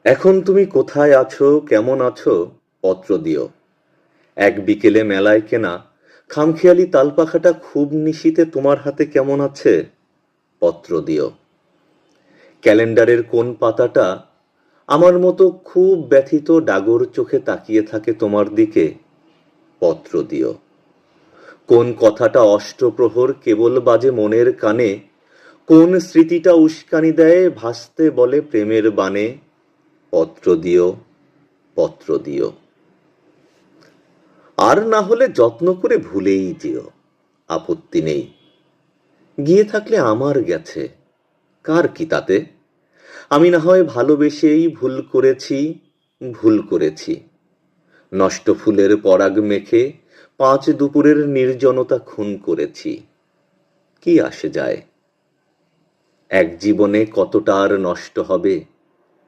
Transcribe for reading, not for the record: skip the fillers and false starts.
এখন তুমি কোথায় আছো, কেমন আছো, পত্র দিও। এক বিকেলে মেলায় কেনা খামখেয়ালি তালপাখাটা খুব নিশীথে তোমার হাতে কেমন আছে, পত্র দিও। ক্যালেন্ডারের কোন পাতাটা আমার মতো খুব ব্যথিত ডাগর চোখে তাকিয়ে থাকে তোমার দিকে, পত্র দিও। কোন কথাটা অষ্টপ্রহর কেবল বাজে মনের কানে, কোন স্মৃতিটা উস্কানি দেয় ভাসতে বলে প্রেমের বাণে, পত্র দিও, পত্র দিও। আর না হলে যত্ন করে ভুলেই যেও, আপত্তি নেই। গিয়ে থাকলে আমার গেছে, কার কি তাতে। আমি না হয় ভালোবেসেই ভুল করেছি, ভুল করেছি। নষ্ট ফুলের পরাগ মেখে পাঁচ দুপুরের নির্জনতা খুন করেছি। কি আসে যায়, এক জীবনে কতটা আর নষ্ট হবে।